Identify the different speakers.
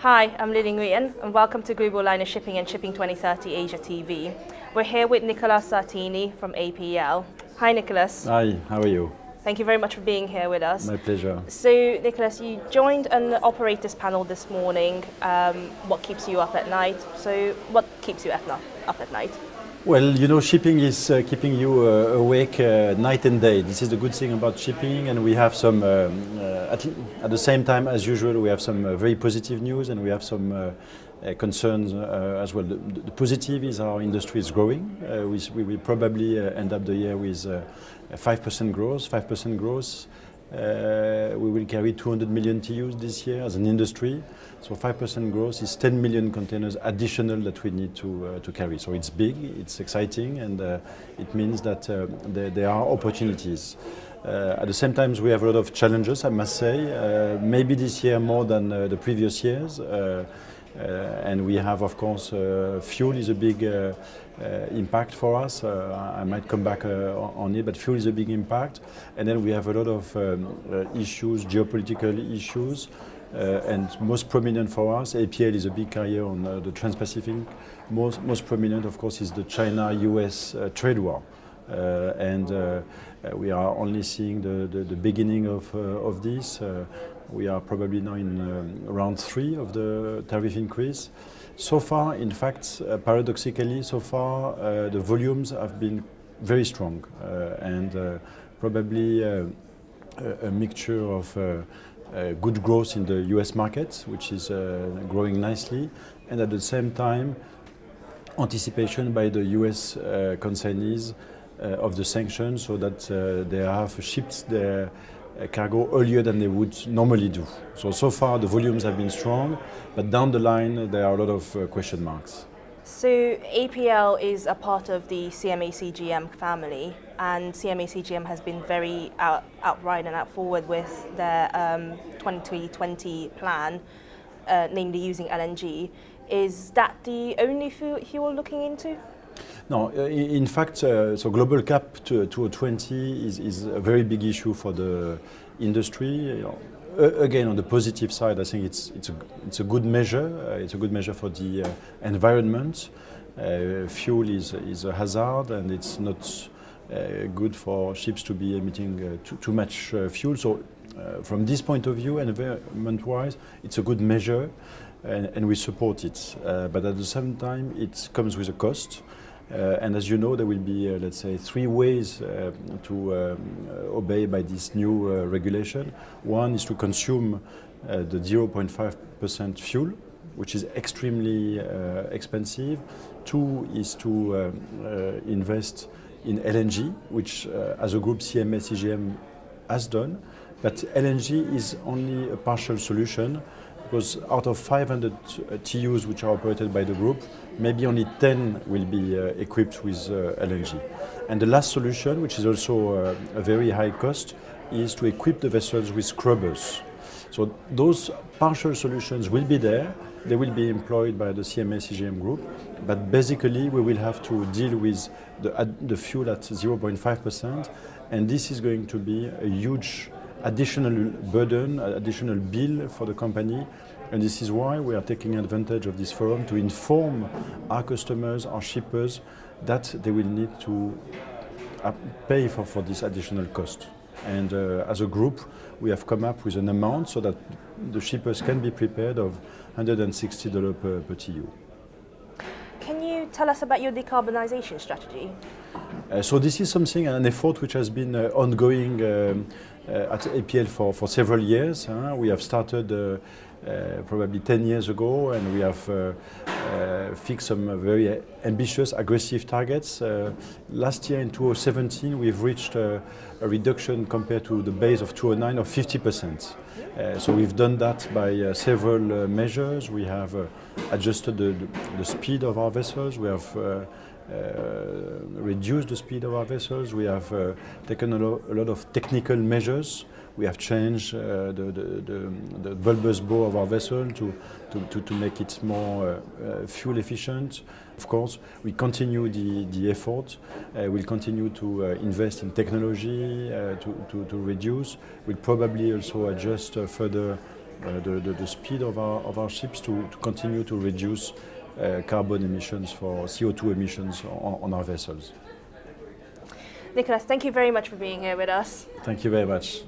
Speaker 1: Hi, I'm Lily Nguyen and welcome to Global Liner Shipping and Shipping 2030 Asia TV. We're here with Nicolas Sartini from APL. Hi Nicolas.
Speaker 2: Hi, how are you?
Speaker 1: Thank you very much for being here with us.
Speaker 2: My pleasure.
Speaker 1: So Nicolas, you joined an operators panel this morning. What keeps you up at night? So what keeps you up at night?
Speaker 2: Well, you know, shipping is keeping you awake night and day. This is the good thing about shipping, and we have some, at the same time as usual, we have some very positive news and we have some concerns as well. The positive is our industry is growing. We will probably end up the year with 5% growth. 5% growth. We will carry 200 million TEUs this year as an industry. So 5% growth is 10 million containers additional that we need to carry. So it's big, it's exciting, and it means that there are opportunities. At the same time, we have a lot of challenges, I must say. Maybe this year more than the previous years. And we have, of course, fuel is a big impact for us. I might come back on it, but fuel is a big impact. And then we have a lot of issues, geopolitical issues, and most prominent for us, APL is a big carrier on the Trans-Pacific. Most prominent, of course, is the China-US trade war. And we are only seeing the beginning of this. We are probably now in round 3 of the tariff increase. So far, in fact, paradoxically, so far the volumes have been very strong and probably a mixture of good growth in the US market, which is growing nicely, and at the same time anticipation by the US consignees of the sanctions, so that they have shipped their cargo earlier than they would normally do. So far the volumes have been strong, but down the line there are a lot of question marks.
Speaker 1: So APL is a part of the CMA-CGM family, and CMA-CGM has been very outright and out forward with their 2020 plan, namely using LNG. Is that the only fuel you're looking into?
Speaker 2: No, in fact, so global cap to 2020 is a very big issue for the industry. You know, again, on the positive side, I think it's a good measure. It's a good measure for the environment. Fuel is a hazard, and it's not good for ships to be emitting too much fuel. So, from this point of view, environment-wise, it's a good measure, and we support it. But at the same time, it comes with a cost. And as you know, there will be, let's say, 3 ways to obey by this new regulation. One is to consume the 0.5% fuel, which is extremely expensive. 2 is to invest in LNG, which as a group CMA-CGM has done. But LNG is only a partial solution, because out of 500 TEUs which are operated by the group, maybe only 10 will be equipped with LNG. And the last solution, which is also a very high cost, is to equip the vessels with scrubbers. So those partial solutions will be there. They will be employed by the CMA-CGM group, but basically we will have to deal with the fuel at 0.5%, and this is going to be a huge additional burden, additional bill for the company, and this is why we are taking advantage of this forum to inform our customers, our shippers, that they will need to pay for this additional cost. And as a group, we have come up with an amount so that the shippers can be prepared of $160 per TEU. Can
Speaker 1: you tell us about your decarbonization strategy?
Speaker 2: So this is something, an effort which has been ongoing at APL for several years. We have started probably 10 years ago, and we have fixed some very ambitious, aggressive targets. Last year in 2017, we've reached a reduction compared to the base of 2009 of 50%. So we've done that by several measures. We have adjusted the speed of our vessels. We have reduced the speed of our vessels. We have taken a lot of technical measures. We have changed the bulbous bow of our vessel to make it more fuel efficient. Of course, we continue the effort. We'll continue to invest in technology to reduce. We'll probably also adjust further the speed of our ships to continue to reduce carbon emissions for CO2 emissions on our vessels.
Speaker 1: Nicolas, thank you very much for being here with us.
Speaker 2: Thank you very much.